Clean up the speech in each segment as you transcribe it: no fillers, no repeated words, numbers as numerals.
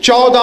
14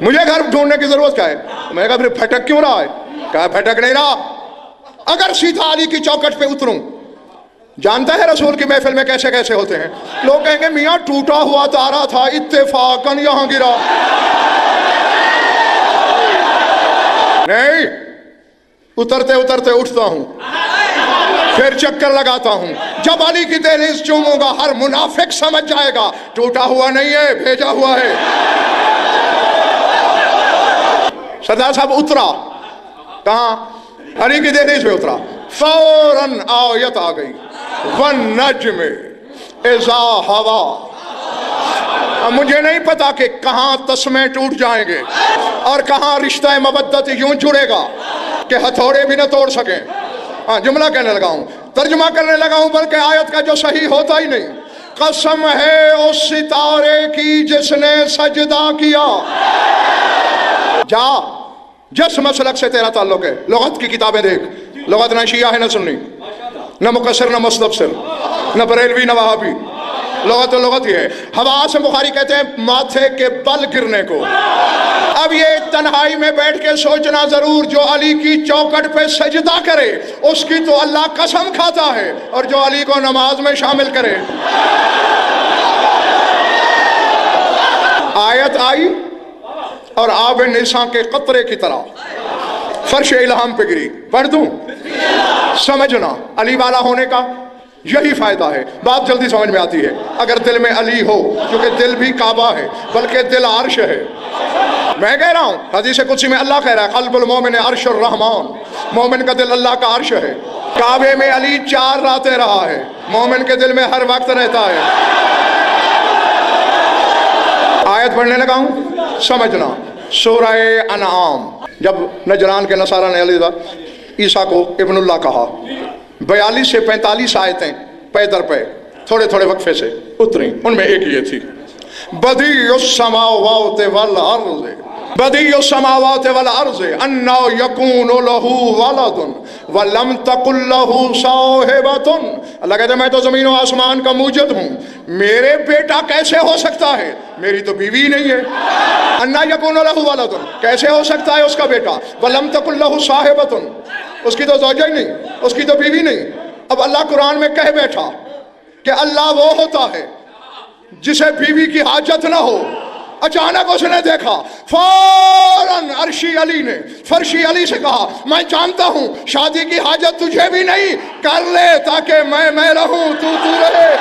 مجھے گھر ڈھونڈنے کی ضرورت کیا ہے؟ میں نے کہا پھر پھٹک کیوں رہا ہے؟ کہا پھٹک نہیں رہا، اگر سیدھا علی کی چوکٹ پہ اتروں، جانتا ہے رسول کی محفل میں کیسے کیسے ہوتے ہیں، لوگ کہیں گے میاں ٹوٹا ہوا تارا تھا اتفاقاً یہاں گرا، نہیں، اترتے اترتے اٹھتا ہوں، پھر چکر لگاتا ہوں، جب علی کی دہلیز چوموں گا ہر منافق سمجھ جائے گا ٹوٹا ہوا نہیں ہے، بھیجا ہوا ہے۔ سردار صاحب اترا کہاں؟ علی کی دہلیز پہ اترا، فوراً آیت آ گئی، وَالنَّجْمِ اِذَا هَوَىٰ۔ مجھے نہیں پتا کہ کہاں تسمے ٹوٹ جائیں گے اور کہاں رشتہ مودت یوں جڑے گا کہ ہتھوڑے بھی نہ توڑ سکیں۔ جملہ کہنے لگا ہوں، ترجمہ کرنے لگا ہوں، بلکہ آیت کا جو صحیح ہوتا ہی نہیں۔ قسم ہے اس ستارے کی جس نے سجدہ کیا۔ جا، جس مسلک سے تیرا تعلق ہے، لغت کی کتابیں دیکھ، لغت نہ شیعہ ہے نہ سنی، نہ مقصر نہ مستبصر، نہ بریلوی نہ وہابی، لغت لغت ہی ہے۔ حواس بخاری کہتے ہیں ماتھے کے بل گرنے کو۔ اب یہ تنہائی میں بیٹھ کے سوچنا ضرور، جو علی کی چوکٹ پہ سجدہ کرے اس کی تو اللہ قسم کھاتا ہے، اور جو علی کو نماز میں شامل کرے۔ آیت آئی اور آب نیساں کے قطرے کی طرح فرش الہام پہ گری۔ پڑھ دوں؟ سمجھنا علی والا ہونے کا یہی فائدہ ہے، بات جلدی سمجھ میں آتی ہے اگر دل میں علی ہو، کیونکہ دل بھی کعبہ ہے بلکہ دل عرش ہے۔ میں کہہ رہا ہوں، حدیث قدسی میں اللہ کہہ رہا ہے قلب المومن عرش الرحمن، مومن کا دل اللہ کا عرش ہے۔ کعبے میں علی 4 راتیں رہا ہے، مومن کے دل میں ہر وقت رہتا ہے۔ آیت پڑھنے لگا ہوں، سمجھنا۔ سورہ انعام، جب نجران کے نصارہ نے عیسیٰ کو ابن اللہ کہا، 42 سے 45 آیتیں پے در پے تھوڑے تھوڑے وقفے سے اتریں، ان میں ایک یہ تھی، بدیع السماوات والارض، بدیع السماوات والارض انا یکون لہ ولد ولم تکن لہ صاحبۃ۔ اللہ کہتا ہے میں تو زمین و آسمان کا موجد ہوں، میرے بیٹا کیسے ہو سکتا ہے، میری تو بیوی نہیں ہے۔ انا یکون لہ ولد، کیسے ہو سکتا ہے اس کا بیٹا، ولم تکن لہ صاحبۃ، اس کی تو زوجہ ہی نہیں، اس کی تو بیوی نہیں۔ اب اللہ قرآن میں کہہ بیٹھا کہ اللہ وہ ہوتا ہے جسے بیوی کی حاجت نہ ہو۔ اچانک اس نے دیکھا، فوراً عرشی علی نے فرشی علی سے کہا میں جانتا ہوں شادی کی حاجت تجھے بھی نہیں، کر لے تاکہ میں رہوں تو رہے۔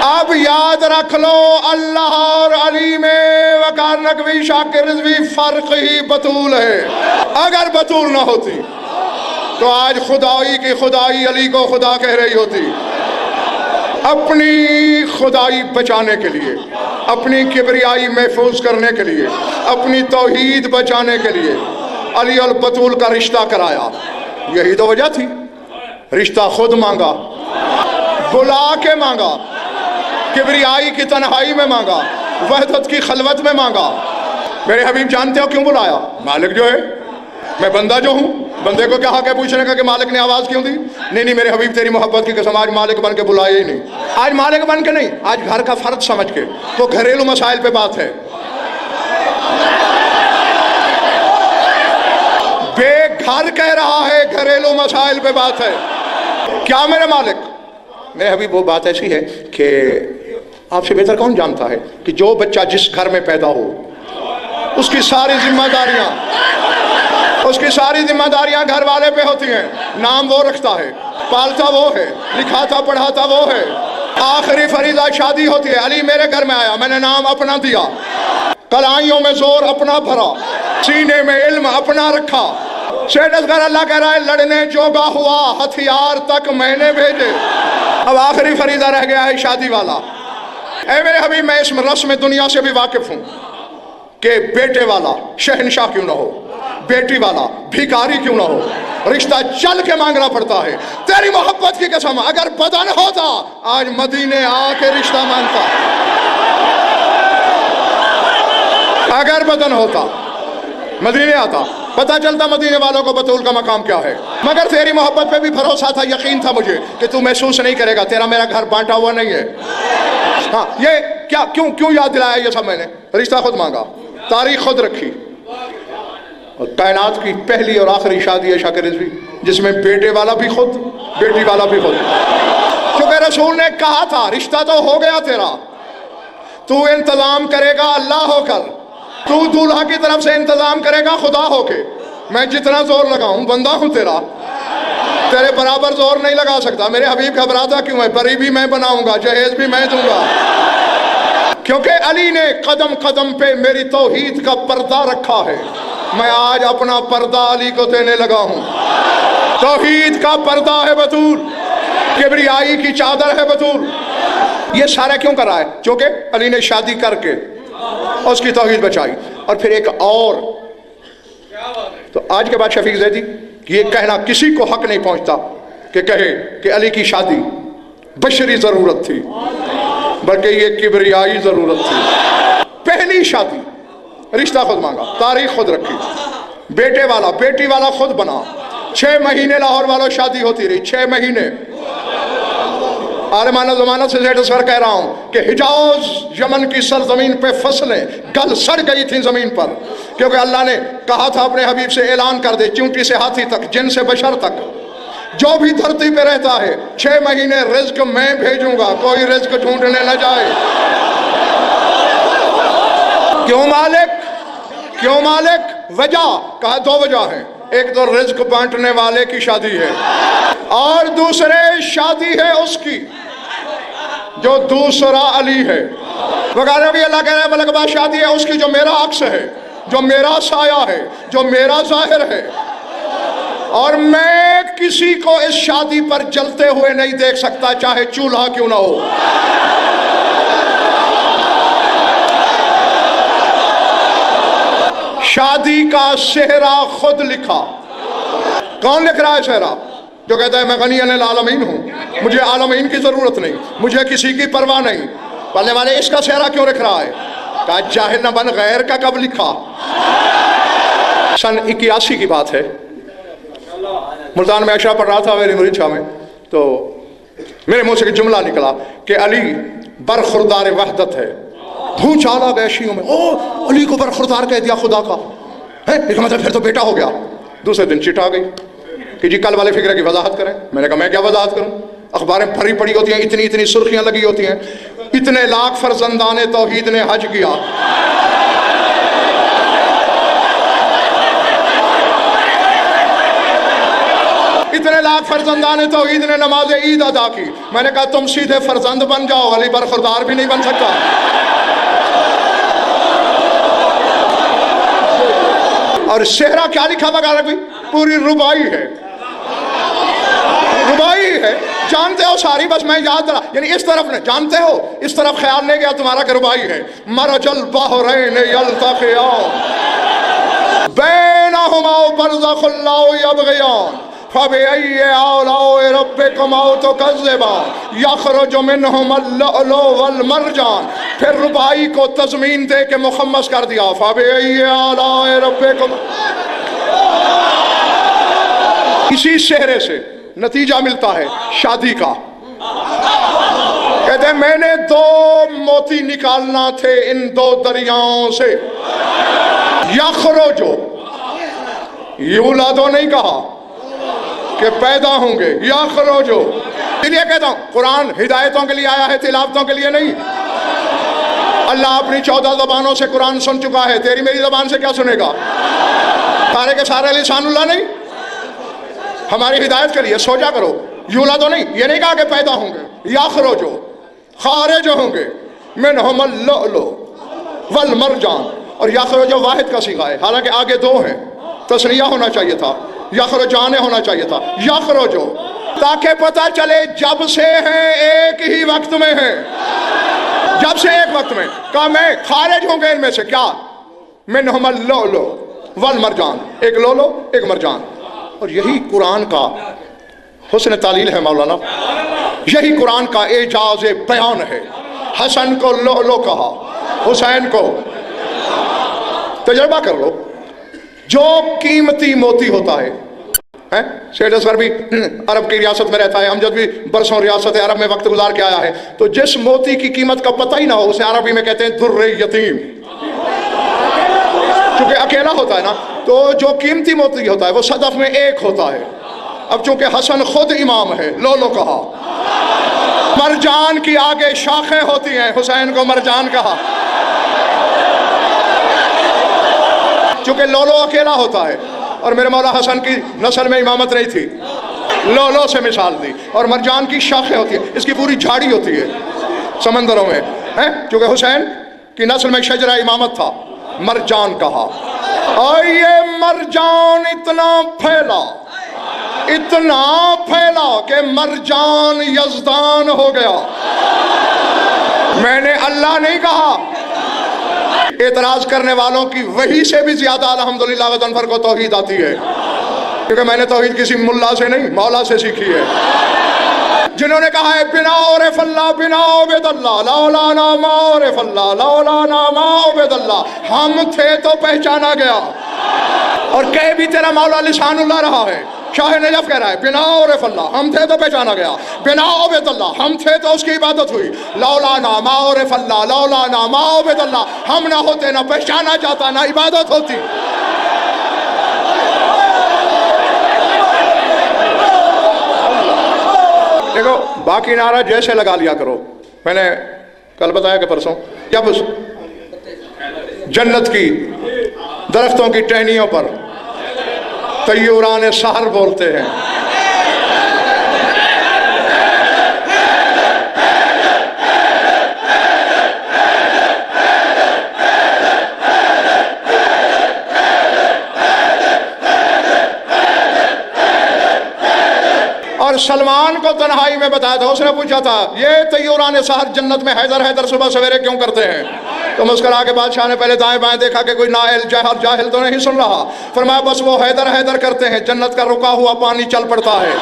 اب یاد رکھ لو اللہ اور علی میں وقار نقوی شاکر رضوی فرق ہی بطول ہے۔ اگر بطول نہ ہوتی تو آج خدائی کی خدائی علی کو خدا کہہ رہی ہوتی۔ اپنی خدائی بچانے کے لیے، اپنی کبریائی محفوظ کرنے کے لیے، اپنی توحید بچانے کے لیے علی البطول کا رشتہ کرایا۔ یہی تو وجہ تھی، رشتہ خود مانگا، بلا کے مانگا، کبریائی کی تنہائی میں مانگا، وحدت کی خلوت میں مانگا۔ میرے حبیب جانتے ہو کیوں بلایا؟ مالک جو ہے، میں بندہ جو ہوں، بندے کو کیا حق ہے پوچھنے کا کہ مالک نے آواز کیوں دی؟ نہیں میرے حبیب تیری محبت کی قسم آج مالک بن کے بلائے ہی نہیں، آج مالک بن کے نہیں، آج گھر کا فرد سمجھ کے، وہ گھریلو مسائل پہ بات ہے۔ بے گھر کہہ رہا ہے گھریلو مسائل پہ بات ہے۔ کیا میرے مالک؟ میرے حبیب وہ بات ایسی ہے کہ آپ سے بہتر کون جانتا ہے کہ جو بچہ جس گھر میں پیدا ہو اس کی ساری ذمہ داریاں گھر والے پہ ہوتی ہیں۔ نام وہ رکھتا ہے، پالتا وہ ہے، لکھاتا پڑھاتا وہ ہے، آخری فریضہ شادی ہوتی ہے۔ علی میرے گھر میں آیا، میں نے نام اپنا دیا، کلائیوں میں زور اپنا بھرا، سینے میں علم اپنا رکھا۔ سیڈس گھر اللہ کہہ رہا ہے لڑنے جوگا ہوا، ہتھیار تک میں نے بھیجے۔ اب آخری فریضہ رہ گیا ہے شادی والا۔ اے میرے حبیب میں اس رسم دنیا سے بھی واقف ہوں کہ بیٹے والا شہنشاہ کیوں نہ ہو، بیٹی والا بھیکاری کیوں نہ ہو، رشتہ چل کے مانگنا پڑتا ہے۔ تیری محبت کی قسم اگر بدن ہوتا آج مدینے آ کے رشتہ مانگتا، اگر بدن ہوتا مدینے آتا، پتہ چلتا مدینے والوں کو بطول کا مقام کیا ہے۔ مگر تیری محبت پہ بھی بھروسہ تھا، یقین تھا مجھے کہ تو محسوس نہیں کرے گا، تیرا میرا گھر بانٹا ہوا نہیں ہے۔ ہاں یہ کیا کیوں یاد دلایا یہ سب میں نے؟ رشتہ خود مانگا، تاریخ خود رکھی، اور کائنات کی پہلی اور آخری شادی ہے شاکر رضوی جس میں بیٹے والا بھی خود بیٹی والا بھی خود، کیونکہ رسول نے کہا تھا رشتہ تو ہو گیا تیرا، تو انتظام کرے گا اللہ ہو کر، تو دولہا کی طرف سے انتظام کرے گا خدا ہو کے، میں جتنا زور لگاؤں بندہ ہوں تیرا، تیرے برابر زور نہیں لگا سکتا، میرے حبیب گھبراتا کیوں ہے؟ پری بھی میں بناؤں گا، جہیز بھی میں دوں گا، کیونکہ علی نے قدم قدم پہ میری توحید کا پردہ رکھا ہے، میں آج اپنا پردہ علی کو دینے لگا ہوں، توحید کا پردہ ہے بطول، کبریائی کی چادر ہے بطول، یہ سارا کیوں کر رہا ہے؟ چونکہ علی نے شادی کر کے اس کی توحید بچائی۔ اور پھر ایک اور، تو آج کے بعد شفیق زیدی یہ کہنا کسی کو حق نہیں پہنچتا کہ کہے کہ علی کی شادی بشری ضرورت تھی، بلکہ یہ کبریائی ضرورت تھی۔ پہلی شادی رشتہ خود مانگا، تاریخ خود رکھی، بیٹے والا بیٹی والا خود بنا، 6 مہینے لاہور والوں شادی ہوتی رہی، 6 مہینے۔ عالمانہ زمانہ سے زیادہ سر کہہ رہا ہوں کہ حجاز یمن کی سرزمین پہ فصلیں گل سڑ گئی تھیں زمین پر، کیونکہ اللہ نے کہا تھا اپنے حبیب سے اعلان کر دے، چونٹی سے ہاتھی تک، جن سے بشر تک، جو بھی دھرتی پہ رہتا ہے 6 مہینے رزق میں بھیجوں گا، کوئی رزق ڈھونڈنے نہ جائے۔ کیوں مالک؟ کیوں مالک؟ وجہ کہا 2 وجہ ہیں، ایک تو رزق بانٹنے والے کی شادی ہے، اور دوسرے شادی ہے اس کی جو دوسرا علی ہے، وغیرہ بھی اللہ کہہ رہا ہے ملک با شادی ہے اس کی جو میرا عکس ہے، جو میرا سایہ ہے، جو میرا ظاہر ہے، اور میں کسی کو اس شادی پر جلتے ہوئے نہیں دیکھ سکتا چاہے چولہا کیوں نہ ہو۔ شادی کا سہرا خود لکھا، کون لکھ رہا ہے سہرا؟ جو کہتا ہے میں غنی عن العالمین ہوں، مجھے عالمین کی ضرورت نہیں، مجھے کسی کی پرواہ نہیں، پڑھنے والے اس کا سہرا کیوں لکھ رہا ہے؟ کہا جاہل نہ بن، غیر کا کب لکھا؟ سن 81 کی بات ہے، ملتان میں عشاء پڑھ رہا تھا میری مرید شاہ میں، تو میرے منہ سے جملہ نکلا کہ علی برخوردار وحدت ہے، دھوں چالا وحشیوں میں، او علی کو برخوردار کہہ دیا خدا کا، ایک مطلب پھر تو بیٹا ہو گیا۔ دوسرے دن چٹ آ گئی کہ جی کل والے فکرے کی وضاحت کریں، میں نے کہا میں کیا وضاحت کروں؟ اخباریں بھری پڑی ہوتی ہیں، اتنی سرخیاں لگی ہوتی ہیں، اتنے لاکھ فرزندان توحید نے حج کیا، اتنے لاکھ فرزندان توحید نے نماز عید ادا کی، میں نے کہا تم سیدھے فرزند بن جاؤ، علی برخوردار بھی نہیں بن سکتا۔ اور صحرا کیا لکھا وغیرہ بھی پوری ربائی ہے، ربائی ہے، جانتے ہو ساری، بس میں یاد رہا، یعنی اس طرف نے جانتے ہو، اس طرف خیال نہیں گیا تمہارا کہ ربائی ہے۔ مرج البحرین یلتقیان بینہما برزخ لا یبغیان فبأي آلاء ربكما تكذبان یخرج منهما اللؤلؤ والمرجان۔ پھر ربائی کو تضمین دے کے مخمس کر دیا، فبأي آلاء ربكما۔ اسی سہرے سے نتیجہ ملتا ہے شادی کا، کہتے ہیں میں نے 2 موتی نکالنا تھے ان 2 دریاؤں سے، یخرج، یولادو نہیں کہا کہ پیدا ہوں گے، یخرج، اس لیے کہتا ہوں قرآن ہدایتوں کے لیے آیا ہے، تلاوتوں کے لیے نہیں۔ اللہ اپنی 14 زبانوں سے قرآن سن چکا ہے، تیری میری زبان سے کیا سنے گا؟ سارے کے سارے لسان اللہ نہیں، ہماری ہدایت کے لیے سوچا کرو، یولادو نہیں، یہ نہیں کہا کہ پیدا ہوں گے، یخرج، خارج ہوں گے، منہم اللؤلؤ والمرجان، اور یخرج واحد کا صیغہ ہے، حالانکہ آگے 2 ہیں، تثنیہ ہونا چاہیے تھا، یخرجان ہونا چاہیے تھا، یخرج، تاکہ پتہ چلے جب سے ہیں ایک ہی وقت میں ہیں، جب سے ایک وقت میں، کہا میں خارج ہوں گے ان میں سے، کیا؟ منہم اللؤلؤ والمرجان، ایک لولو ایک مرجان۔ اور یہی قرآن کا حسن تعلیل ہے مولانا، یہی قرآن کا اعجاز بیان ہے۔ حسن کو لؤلؤ کہا، حسین کو، تجربہ کر لو، جو قیمتی موتی ہوتا ہے سیڈس غربی عرب کی ریاست میں رہتا ہے، امجد بھی برسوں ریاست عرب میں وقت گزار کے آیا ہے، تو جس موتی کی قیمت کا پتہ ہی نہ ہو اسے عربی میں کہتے ہیں در یتیم، چونکہ اکیلا ہوتا ہے نا، تو جو قیمتی موتی ہوتا ہے وہ صدف میں ایک ہوتا ہے۔ اب چونکہ حسن خود امام ہے، لو لو کہا، مرجان کی آگے شاخیں ہوتی ہیں، حسین کو مرجان کہا، چونکہ لو لو اکیلا ہوتا ہے، اور میرے مولا حسن کی نسل میں امامت نہیں تھی، لو لو سے مثال دی، اور مرجان کی شاخیں ہوتی ہیں، اس کی پوری جھاڑی ہوتی ہے سمندروں میں، چونکہ حسین کی نسل میں شجرہ امامت تھا، مرجان کہا۔ اور یہ مرجان اتنا پھیلا کہ مرجان یزدان ہو گیا۔ میں نے اللہ نہیں کہا، اعتراض کرنے والوں کی وحی سے بھی زیادہ الحمدللہ غضنفر کو توحید آتی ہے، کیونکہ میں نے توحید کسی ملا سے نہیں مولا سے سیکھی ہے، جنہوں نے کہا ہے بنا عرف اللہ بنا عبد اللہ لولانا ما عرف اللہ لولانا ما عبد اللہ، ہم تھے تو پہچانا گیا، اور کہہ بھی تیرا مولا لسان اللہ رہا ہے۔ شاہ نجف کہہ رہا ہے بنا عرف اللہ، ہم تھے تو پہچانا گیا، بنا عبد اللہ، ہم تھے تو اس کی عبادت ہوئی، لولانا ما عرف اللہ لولانا ما عبد اللہ، ہم نہ ہوتے نہ پہچانا جاتا نہ عبادت ہوتی۔ دیکھو باقی نعرہ جیسے لگا لیا کرو، میں نے کل بتایا کہ پرسوں جب جنت کی درختوں کی ٹہنیوں پر طیوران سحر بولتے ہیں، اور سلمان کو تنہائی میں بتایا تھا، اس نے پوچھا تھا یہ طیوران سحر جنت میں حیدر حیدر صبح سویرے کیوں کرتے ہیں؟ تو مسکرا کے بادشاہ نے پہلے دائیں بائیں دیکھا کہ کوئی نااہل جاہل تو نہیں سن رہا، فرمایا بس وہ حیدر حیدر کرتے ہیں، جنت کا رکا ہوا پانی چل پڑتا ہے۔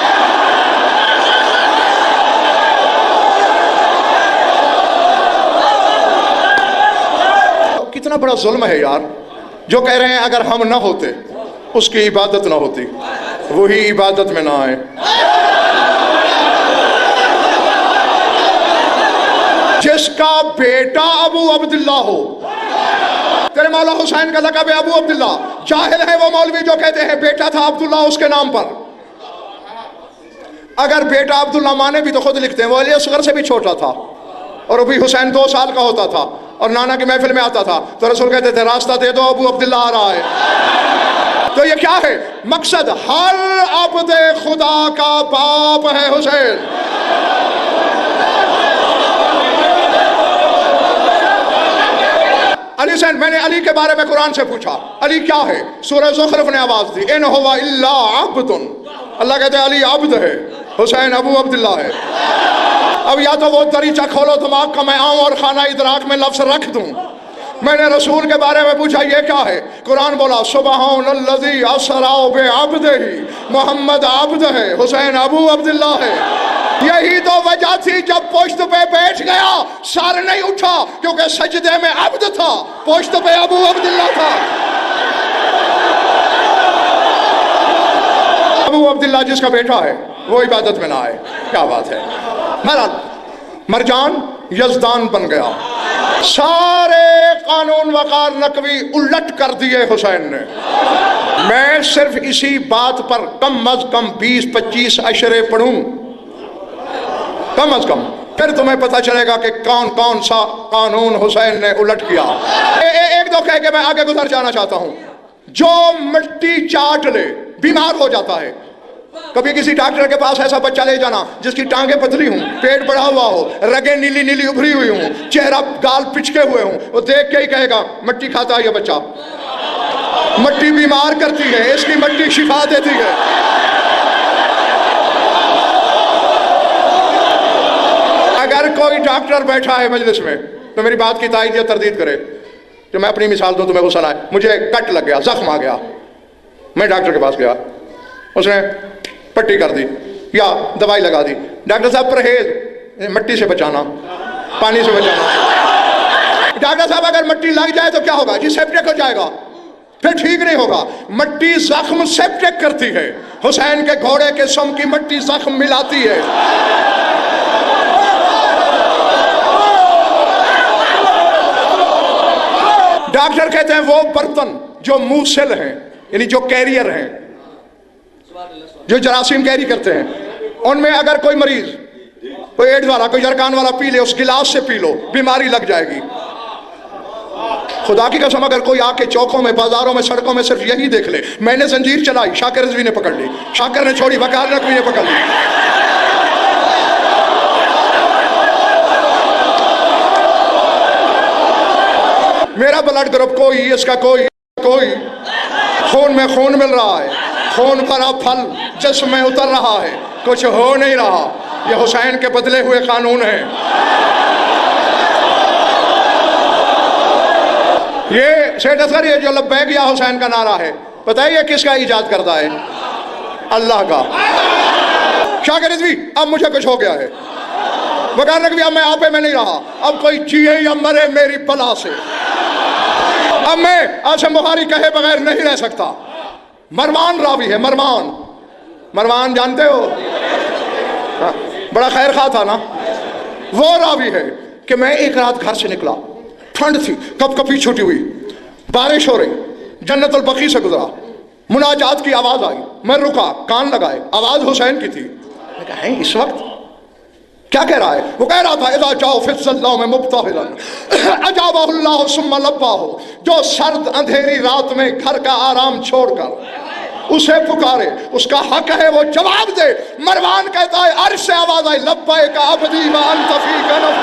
کتنا بڑا ظلم ہے یار، جو کہہ رہے ہیں اگر ہم نہ ہوتے اس کی عبادت نہ ہوتی، وہی عبادت میں نہ آئے۔ جس کا بیٹا ابو عبداللہ ہو، تیرے مولا حسین کا لقب ہے ابو عبداللہ، جاہل ہے وہ مولوی جو کہتے ہیں بیٹا تھا عبداللہ اس کے نام پر۔ اگر بیٹا عبداللہ مانے بھی تو خود لکھتے ہیں وہ علی اصغر سے بھی چھوٹا تھا، اور ابھی حسین 2 سال کا ہوتا تھا اور نانا کی محفل میں آتا تھا تو رسول کہتے تھے راستہ دے دو ابو عبداللہ آ رہا ہے۔ تو یہ کیا ہے مقصد؟ ہر عبد خدا کا باپ ہے حسین۔ علی سین، میں نے علی کے بارے میں قرآن سے پوچھا علی کیا ہے؟ سورہ زخرف نے آواز دی ان ہوا الا عبد، اللہ کہتے ہیں علی عبد ہے، حسین ابو عبداللہ ہے۔ اب یا تو وہ دریچہ کھولو دماغ کا میں آؤں اور خانہ ادراک میں لفظ رکھ دوں۔ میں نے رسول کے بارے میں پوچھا یہ کیا ہے؟ قرآن بولا سبحان الذی اسریٰ بعبدہ، محمد عبد ہے، حسین ابو عبداللہ ہے۔ یہی تو وجہ تھی جب پشت پہ بیٹھ گیا سر نہیں اٹھا، کیونکہ سجدے میں عبد تھا، پشت پہ ابو عبداللہ تھا۔ ابو عبداللہ جس کا بیٹا ہے وہ عبادت میں نہ آئے، کیا بات ہے۔ بہرحال مرجان یزدان بن گیا، سارے قانون وقار نقوی الٹ کر دیے حسین نے۔ میں صرف اسی بات پر کم از کم 20-25 اشرے پڑھوں، کم از کم، پھر تمہیں پتہ چلے گا کہ کون کون سا قانون حسین نے الٹ کیا۔ ایک دو کہہ کے میں آگے گزر جانا چاہتا ہوں۔ جو مٹی چاٹ لے بیمار ہو جاتا ہے۔ کبھی کسی ڈاکٹر کے پاس ایسا بچہ لے جانا جس کی ٹانگیں پتلی ہوں، پیٹ بڑھا ہوا ہو، رگیں نیلی نیلی ابھری ہوئی ہوں، چہرہ گال پچکے ہوئے ہوں، وہ دیکھ کے ہی کہے گا مٹی کھاتا ہے یہ بچہ، مٹی بیمار کرتی ہے، اس کی مٹی شفا دیتی ہے۔ اگر کوئی ڈاکٹر بیٹھا ہے مجلس میں تو میری بات کی تائید یا تردید کرے، جو میں اپنی مثال دوں تمہیں غصہ نہ آئے، مجھے کٹ لگ گیا، زخم آ گیا، میں ڈاکٹر کے پاس گیا، اس نے پٹی کر دی یا دوائی لگا دی، ڈاکٹر صاحب پرہیز، مٹی سے بچانا، پانی سے بچانا۔ ڈاکٹر صاحب اگر مٹی لگ جائے تو کیا ہوگا؟ جی سیپٹک ہو جائے گا، پھر ٹھیک نہیں ہوگا۔ مٹی زخم سیپٹک کرتی ہے، حسین کے گھوڑے کے سم کی مٹی زخم ملاتی ہے۔ ڈاکٹر کہتے ہیں وہ برتن جو موصل ہیں، یعنی جو کیریئر ہیں، جو جراثیم کیری کرتے ہیں، ان میں اگر کوئی مریض، کوئی ایڈز والا، کوئی جرکان والا پی لے، اس گلاس سے پی لو، بیماری لگ جائے گی۔ خدا کی قسم اگر کوئی آ کے چوکوں میں، بازاروں میں، سڑکوں میں صرف یہی دیکھ لے، میں نے زنجیر چلائی، شاکر رضوی نے پکڑ لی، شاکر نے چھوڑی، وقار نقوی نے پکڑ لی۔ میرا بلڈ گروپ کوئی، اس کا کوئی، خون میں خون مل رہا ہے، خون بھرا پھل جسم میں اتر رہا ہے، کچھ ہو نہیں رہا۔ یہ حسین کے بدلے ہوئے قانون ہیں۔ یہ سیٹ اثر، یہ جو لبیک یا حسین کا نعرہ ہے، پتہ ہے یہ کس کا ایجاد کرتا ہے؟ اللہ کا۔ شاکر رضوی اب مجھے کچھ ہو گیا ہے، وقار نقوی اب میں آپے میں نہیں رہا، اب کوئی جیے یا مرے میری بلا سے، اب میں عاصم بخاری کہے بغیر نہیں رہ سکتا۔ مروان راوی ہے، مروان جانتے ہو؟ بڑا خیر خواہ تھا نا۔ وہ راوی ہے کہ میں ایک رات گھر سے نکلا، ٹھنڈ تھی، کپ کپی چھوٹی ہوئی، بارش ہو رہی، جنت البقیع سے گزرا، مناجات کی آواز آئی، میں رکا، کان لگائے، آواز حسین کی تھی۔ میں کہا ہے اس وقت کیا کہہ رہا ہے؟ وہ کہہ رہا تھا اذا جاؤ فی الظلام میں مبتہلا اجابہ اللہ ثم لباہ، جو سرد اندھیری رات میں گھر کا آرام چھوڑ کر اسے پکارے، اس کا حق ہے وہ جواب دے۔ مروان کہتا ہے عرش سے آواز آئی لبیک عبدی وانت فی کنف۔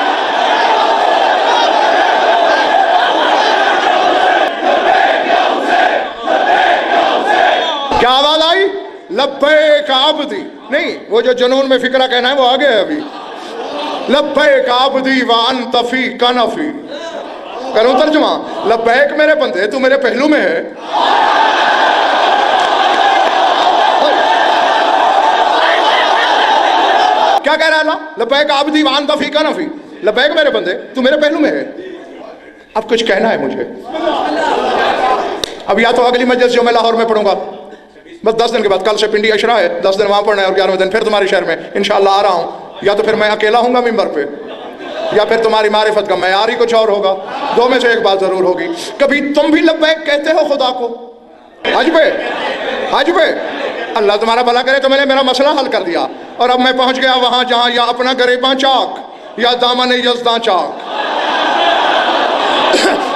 کیا آواز آئی؟ لبیک عبدی، نہیں وہ جو جنون میں فکرہ کہنا ہے وہ آگے ہے ابھی۔ لبیک عبدی وانت فی کنفی، کروں ترجمہ؟ لبیک میرے بندے تو میرے پہلو میں ہے۔ کیا کہہ رہا ہے اللہ؟ لبیک عبدی وانت فی کنفی، لبیک میرے بندے تو میرے پہلو میں ہے۔ اب کچھ کہنا ہے مجھے، اب یا تو اگلی مجلس جو میں لاہور میں پڑھوں گا، بس 10 دن کے بعد، کل سے پنڈی عشرہ ہے، 10 دن وہاں پڑھنا ہے اور 11ویں دن پھر تمہارے شہر میں انشاءاللہ آ رہا ہوں، یا تو پھر میں اکیلا ہوں گا ممبر پہ، یا پھر تمہاری معرفت کا معیار ہی کچھ اور ہوگا، دو میں سے ایک بات ضرور ہوگی۔ کبھی تم بھی لبیک کہتے ہو خدا کو؟ حج پہ اللہ تمہارا بھلا کرے تو میں نے میرا مسئلہ حل کر دیا، اور اب میں پہنچ گیا وہاں جہاں یا اپنا گریباں چاک یا دامن یزداں چاک۔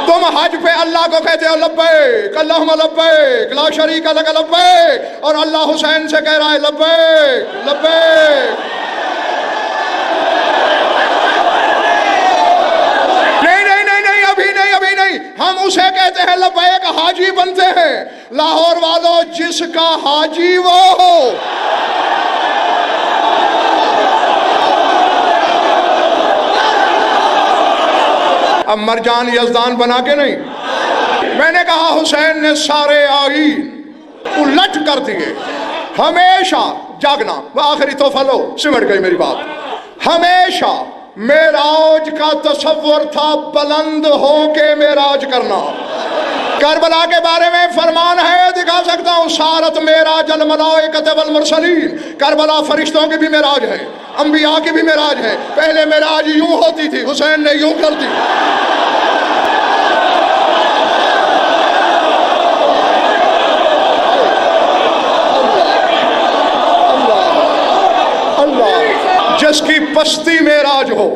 تم حج پہ اللہ کو کہتے ہو لبیک اللہم لبیک لا شریک لک لبیک، اور اللہ حسین سے کہہ رہا ہے لبیک لبیک۔ ابھی نہیں، ہم اسے کہتے ہیں لبیک حاجی بنتے ہیں۔ لاہور والوں جس کا حاجی وہ ہو۔ اب مرجان یزدان بنا کے نہیں، میں نے کہا حسین نے سارے آئین الٹ کر دیے، ہمیشہ جاگنا، وہ آخری تحفہ لو، سمٹ گئی میری بات۔ ہمیشہ معراج کا تصور تھا بلند ہو کے معراج کرنا۔ کربلا کے بارے میں فرمان ہے، دکھا سکتا ہوں، سارت معراج الملائکۃ والمرسلین، کربلا فرشتوں کی بھی معراج ہے، انبیاء کی بھی معراج ہے۔ پہلے معراج یوں ہوتی تھی، حسین نے یوں کر دی۔ جس کی پستی معراج ہو،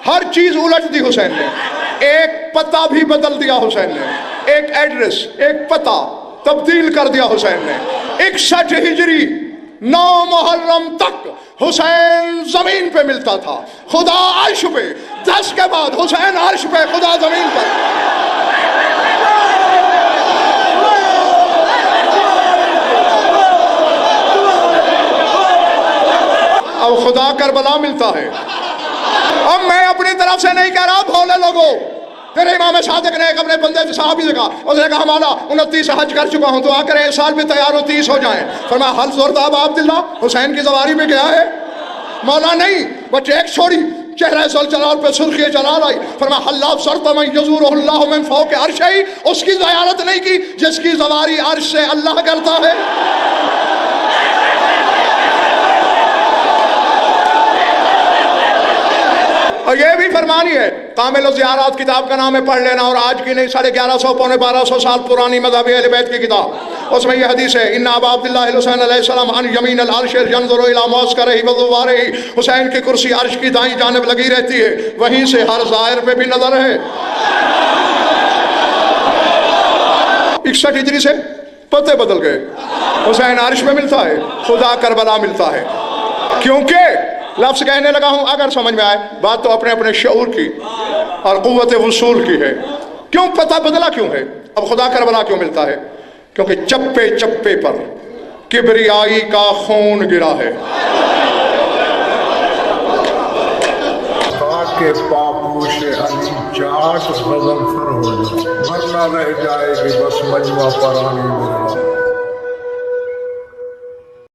ہر چیز الٹ دی حسین نے، ایک پتہ بھی بدل دیا حسین نے، ایک ایڈریس، ایک پتہ تبدیل کر دیا حسین نے۔ 61 ہجری 9 محرم تک حسین زمین پہ ملتا تھا، خدا عرش پہ، 10 کے بعد حسین عرش پہ، خدا زمین پر۔ اب خدا کربلا ملتا ہے۔ اب میں اپنی طرف سے نہیں کہہ رہا بھولے لوگوں، پھر امام صادق نے ایک اپنے بندے سے صحابی سے کہا، اس نے کہا مولا 29 حج کر چکا ہوں، دعا کریں اس سال بھی تیار ہو 30 ہو جائیں۔ فرمایا حل زرتاب عبداللہ، حسین کی زواری میں کیا ہے؟ مولا نہیں، بس ایک چھوڑی، چہرہ ذوالجلال پہ سرخی جلال آئی۔ فرمایا اللہ زرت من یزورہ اللہ من فوق عرشہ، اس کی زیارت نہیں کی جس کی زواری عرش سے اللہ کرتا ہے۔ اور یہ بھی فرمان ہی ہے، کامل الزیارات کتاب کا نام ہے، پڑھ لینا، اور آج کی نہیں 1150 پونے 1200 سال پرانی مذہب اہل بیت کی کتاب، اس میں یہ حدیث ہے ان ابا عبداللہ الحسین علیہ السلام عن یمین العرش ینظر الی معسکرہ وزوارہ، حسین کی کرسی عرش کی دائیں جانب لگی رہتی ہے، وہیں سے ہر زائر پہ بھی نظر ہے۔ 61 ہجری سے پتے بدل گئے، حسین عرش میں ملتا ہے، خدا کربلا ملتا ہے۔ کیونکہ لفظ کہنے لگا ہوں، اگر سمجھ میں آئے بات تو اپنے اپنے شعور کی اور قوت وصول کی ہے۔ کیوں پتہ بدلا کیوں ہے؟ اب خدا کربلا کیوں ملتا ہے؟ کیونکہ چپے چپے پر کبریائی کا خون گرا ہے۔ کے پاپوش علی چاٹ غضب فر ہو جائے، ورنہ رہ جائے گی بس مجمع پرانی میرا۔